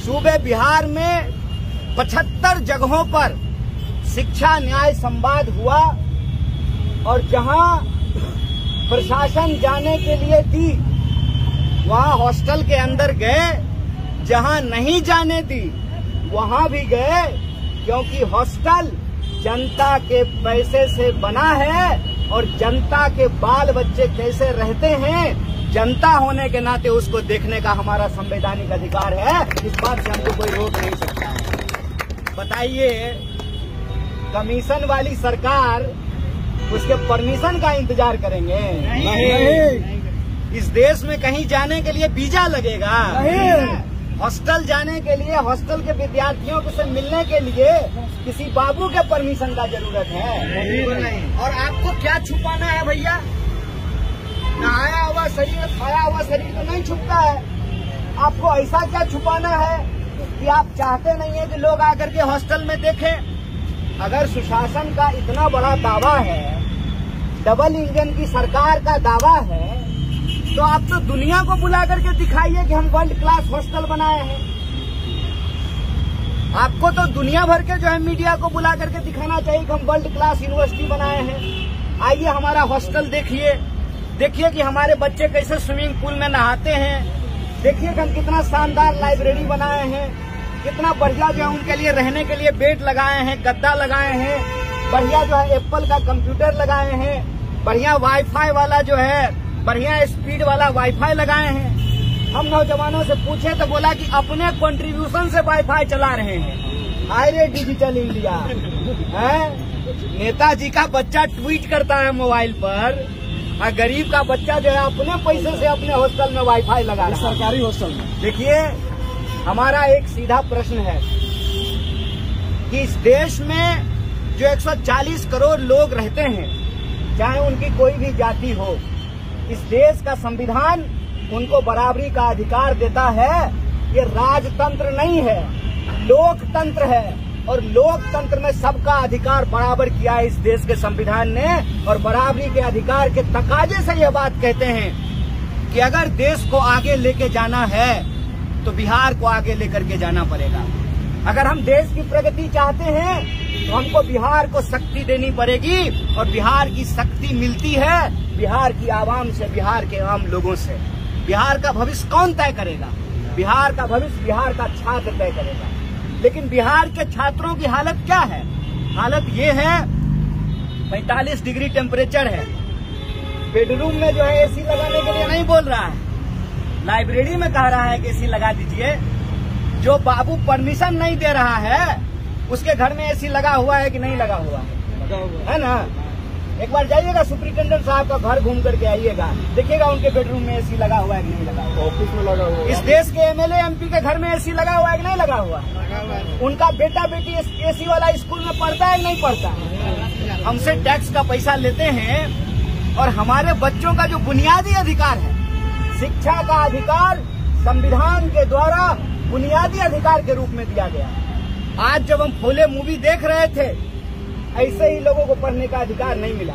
सूबे बिहार में 75 जगहों पर शिक्षा न्याय संवाद हुआ और जहां प्रशासन जाने के लिए दी वहां हॉस्टल के अंदर गए, जहां नहीं जाने दी वहां भी गए, क्योंकि हॉस्टल जनता के पैसे से बना है और जनता के बाल बच्चे कैसे रहते हैं, जनता होने के नाते उसको देखने का हमारा संवैधानिक अधिकार है। इस बात से हमको कोई रोक नहीं सकता है। बताइए, कमीशन वाली सरकार उसके परमिशन का इंतजार करेंगे? नहीं। इस देश में कहीं जाने के लिए वीजा लगेगा? नहीं। हॉस्टल जाने के लिए, हॉस्टल के विद्यार्थियों से मिलने के लिए किसी बाबू के परमिशन का जरूरत है? नहीं। और आपको क्या छुपाना है भैया? नहाया हुआ शरीर, खाया हुआ शरीर तो नहीं छुपता है। आपको ऐसा क्या छुपाना है कि आप चाहते नहीं है कि लोग आकर के हॉस्टल में देखें? अगर सुशासन का इतना बड़ा दावा है, डबल इंजन की सरकार का दावा है, तो आप तो दुनिया को बुला करके दिखाइए कि हम वर्ल्ड क्लास हॉस्टल बनाए हैं। आपको तो दुनिया भर के जो है मीडिया को बुला करके दिखाना चाहिए कि हम वर्ल्ड क्लास यूनिवर्सिटी बनाए हैं। आइए हमारा हॉस्टल देखिए, देखिए कि हमारे बच्चे कैसे स्विमिंग पूल में नहाते हैं, देखिए कि हम कितना शानदार लाइब्रेरी बनाए हैं, कितना बढ़िया जो है उनके लिए रहने के लिए बेड लगाए हैं, गद्दा लगाए हैं, बढ़िया जो है एप्पल का कंप्यूटर लगाए हैं, बढ़िया वाईफाई वाला जो है बढ़िया स्पीड वाला वाईफाई लगाए हैं। हम नौजवानों से पूछे तो बोला कि अपने कंट्रीब्यूशन से वाईफाई चला रहे हैं। हाय रे डिजिटल इंडिया है। नेताजी का बच्चा ट्वीट करता है मोबाइल पर और गरीब का बच्चा जो है अपने पैसे से अपने हॉस्टल में वाईफाई लगा रहा है, सरकारी हॉस्टल में। देखिए, हमारा एक सीधा प्रश्न है कि इस देश में जो 140 करोड़ लोग रहते हैं, चाहे उनकी कोई भी जाति हो, इस देश का संविधान उनको बराबरी का अधिकार देता है। ये राजतंत्र नहीं है, लोकतंत्र है और लोकतंत्र में सबका अधिकार बराबर किया है इस देश के संविधान ने। और बराबरी के अधिकार के तकाजे से यह बात कहते हैं कि अगर देश को आगे लेके जाना है तो बिहार को आगे लेकर के जाना पड़ेगा। अगर हम देश की प्रगति चाहते हैं तो हमको बिहार को शक्ति देनी पड़ेगी और बिहार की शक्ति मिलती है बिहार की आवाम से, बिहार के आम लोगों से। बिहार का भविष्य कौन तय करेगा? बिहार का भविष्य बिहार का छात्र तय करेगा। लेकिन बिहार के छात्रों की हालत क्या है? हालत ये है, 45 डिग्री टेम्परेचर है, बेडरूम में जो है एसी लगाने के लिए नहीं बोल रहा है, लाइब्रेरी में कह रहा है कि एसी लगा दीजिए। जो बाबू परमिशन नहीं दे रहा है उसके घर में एसी लगा हुआ है कि नहीं लगा हुआ है ना? एक बार जाइएगा सुप्रिंटेंडेंट साहब का घर घूम करके आइएगा, देखिएगा उनके बेडरूम में एसी लगा हुआ है कि नहीं लगा हुआ, ऑफिस में लगा हुआ। इस देश के एमएलए एमपी के घर में एसी लगा हुआ है कि नहीं लगा हुआ? उनका बेटा बेटी एसी वाला स्कूल में पढ़ता है कि नहीं पढ़ता? हमसे टैक्स का पैसा लेते हैं और हमारे बच्चों का जो बुनियादी अधिकार है, शिक्षा का अधिकार, संविधान के द्वारा बुनियादी अधिकार के रूप में दिया गया। आज जब हम फूले मूवी देख रहे थे, ऐसे ही लोगों को पढ़ने का अधिकार नहीं मिला।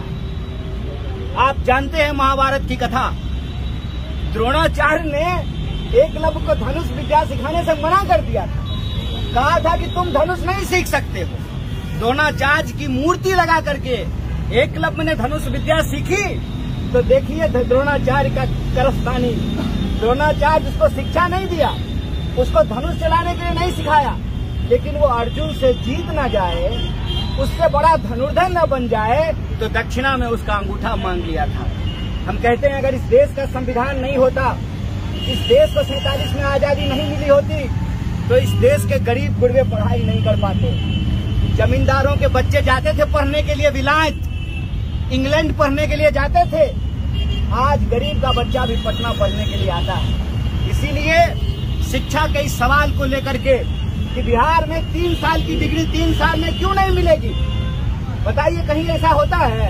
आप जानते हैं महाभारत की कथा, द्रोणाचार्य ने एकलव्य को धनुष विद्या सिखाने से मना कर दिया था, कहा था कि तुम धनुष नहीं सीख सकते हो। द्रोणाचार्य की मूर्ति लगा करके एकलव्य ने धनुष विद्या सीखी। तो देखिए द्रोणाचार्य का करस्तानी, द्रोणाचार्य उसको शिक्षा नहीं दिया, उसको धनुष चलाने के लिए नहीं सिखाया, लेकिन वो अर्जुन से जीत ना जाए, उससे बड़ा धनुर्धर न बन जाए, तो दक्षिणा में उसका अंगूठा मांग लिया था। हम कहते हैं अगर इस देश का संविधान नहीं होता, इस देश को 47 में आजादी नहीं मिली होती, तो इस देश के गरीब गुरबे पढ़ाई नहीं कर पाते। जमींदारों के बच्चे जाते थे पढ़ने के लिए विलायत, इंग्लैंड पढ़ने के लिए जाते थे। आज गरीब का बच्चा भी पटना पढ़ने के लिए आता है। इसीलिए शिक्षा के इस सवाल को लेकर के कि बिहार में 3 साल की डिग्री 3 साल में क्यों नहीं मिलेगी, बताइए कहीं ऐसा होता है?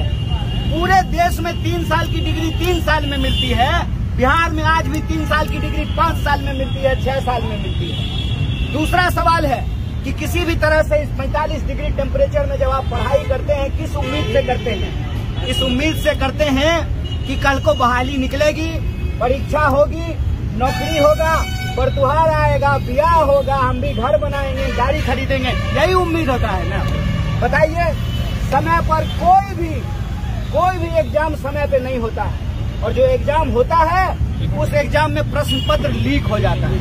पूरे देश में 3 साल की डिग्री 3 साल में मिलती है, बिहार में आज भी 3 साल की डिग्री 5 साल में मिलती है, 6 साल में मिलती है। दूसरा सवाल है कि किसी भी तरह से इस 45 डिग्री टेम्परेचर में जब आप पढ़ाई करते हैं, किस उम्मीद से करते हैं? इस उम्मीद से करते हैं कि कल को बहाली निकलेगी, परीक्षा होगी, नौकरी होगा, पर त्योहार आएगा, ब्याह होगा, हम भी घर बनाएंगे, गाड़ी खरीदेंगे, यही उम्मीद होता है ना। बताइए, समय पर कोई भी एग्जाम समय पे नहीं होता है, और जो एग्जाम होता है उस एग्जाम में प्रश्न पत्र लीक हो जाता है।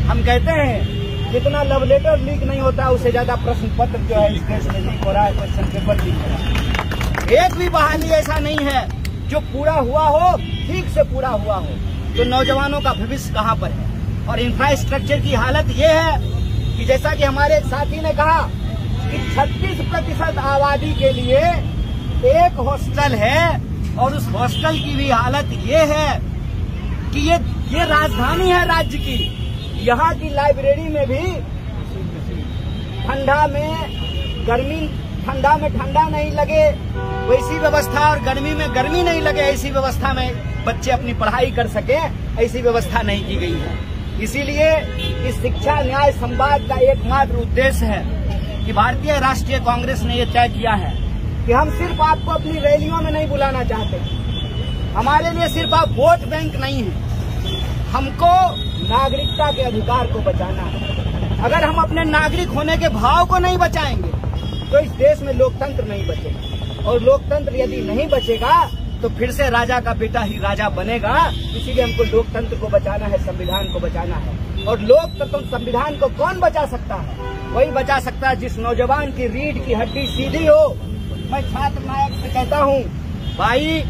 हम कहते हैं जितना लव लेटर लीक नहीं होता उससे ज्यादा प्रश्न पत्र जो है इस देश में लीक हो रहा है, क्वेश्चन पेपर लीक हो रहा है। एक भी बहाली ऐसा नहीं है जो पूरा हुआ हो, ठीक से पूरा हुआ हो। तो नौजवानों का भविष्य कहाँ पर है? और इंफ्रास्ट्रक्चर की हालत ये है कि जैसा कि हमारे एक साथी ने कहा कि 36% आबादी के लिए एक हॉस्टल है, और उस हॉस्टल की भी हालत ये है कि ये राजधानी है राज्य की। यहाँ की लाइब्रेरी में भी ठंडा में ठंडा नहीं लगे वैसी व्यवस्था, और गर्मी में गर्मी नहीं लगे ऐसी व्यवस्था में बच्चे अपनी पढ़ाई कर सके, ऐसी व्यवस्था नहीं की गई है। इसीलिए इस शिक्षा न्याय संवाद का एकमात्र उद्देश्य है कि भारतीय राष्ट्रीय कांग्रेस ने ये तय किया है कि हम सिर्फ आपको अपनी रैलियों में नहीं बुलाना चाहते। हमारे लिए सिर्फ आप वोट बैंक नहीं है, हमको नागरिकता के अधिकार को बचाना है। अगर हम अपने नागरिक होने के भाव को नहीं बचाएंगे तो इस देश में लोकतंत्र नहीं बचेगा, और लोकतंत्र यदि नहीं बचेगा तो फिर से राजा का बेटा ही राजा बनेगा। इसीलिए हमको लोकतंत्र को बचाना है, संविधान को बचाना है। और लोकतंत्र संविधान को कौन बचा सकता है? वही बचा सकता है जिस नौजवान की रीढ़ की हड्डी सीधी हो। मैं छात्र नायक से कहता हूँ, भाई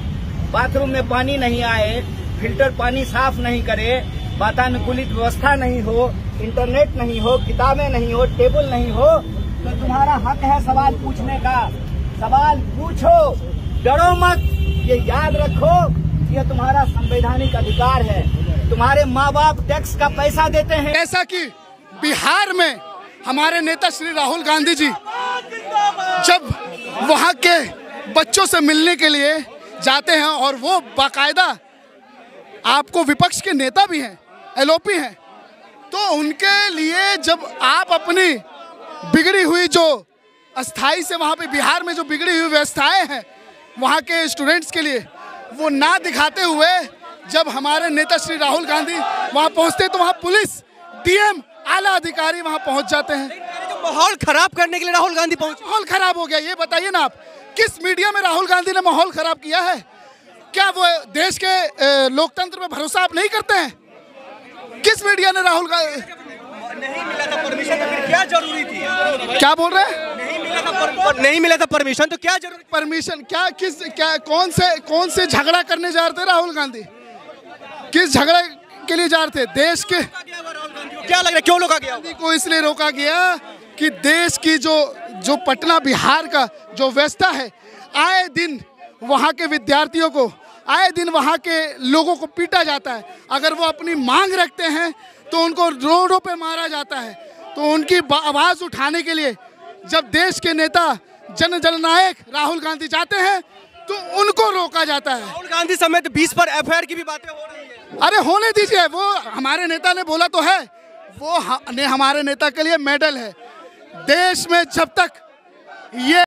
बाथरूम में पानी नहीं आए, फिल्टर पानी साफ नहीं करे, वातानुकूलित व्यवस्था नहीं हो, इंटरनेट नहीं हो, किताबें नहीं हो, टेबल नहीं हो, तो तुम्हारा हक है सवाल पूछने का। सवाल पूछो, डरो मत। ये याद रखो, ये तुम्हारा संवैधानिक अधिकार है। तुम्हारे माँ बाप टैक्स का पैसा देते हैं। ऐसा कि बिहार में हमारे नेता श्री राहुल गांधी जी जब वहाँ के बच्चों से मिलने के लिए जाते हैं, और वो बाकायदा आपको विपक्ष के नेता भी हैं, एलओपी हैं, तो उनके लिए जब आप अपनी बिगड़ी हुई जो अस्थाई से वहाँ पे बिहार में जो बिगड़ी हुई व्यवस्थाएं हैं वहाँ के स्टूडेंट्स के लिए, वो ना दिखाते हुए जब हमारे नेता श्री राहुल गांधी वहाँ पहुँचते तो वहाँ पुलिस, डीएम, आला अधिकारी वहाँ पहुँच जाते हैं। माहौल खराब करने के लिए राहुल गांधी पहुंचे। माहौल खराब हो गया, ये बताइए ना आप, किस मीडिया में राहुल गांधी ने माहौल खराब किया है? क्या वो देश के लोकतंत्र में भरोसा आप नहीं करते हैं? किस मीडिया ने राहुल गांधी नहीं मिला था परमिशन तो फिर क्या जरूरी थी? क्या बोल रहे हैं? नहीं मिला था परमिशन तो क्या जरूरी? परमिशन क्या कौन से झगड़ा करने जा रहे थे राहुल गांधी? किस झगड़े के लिए जा रहे थे? देश के क्या लग रहा है क्यों रोका गया? को इसलिए रोका गया कि देश की जो पटना बिहार का जो व्यवस्था है, आए दिन वहाँ के विद्यार्थियों को, आए दिन वहाँ के लोगों को पीटा जाता है। अगर वो अपनी मांग रखते हैं तो उनको रोडों पे मारा जाता है। तो उनकी आवाज़ उठाने के लिए जब देश के नेता जननायक राहुल गांधी जाते हैं तो उनको रोका जाता है। राहुल गांधी समेत 20 पर एफआईआर की भी बातें हो रही है। अरे होने दीजिए, वो हमारे नेता ने बोला तो है, वो हमारे नेता के लिए मेडल है। देश में जब तक ये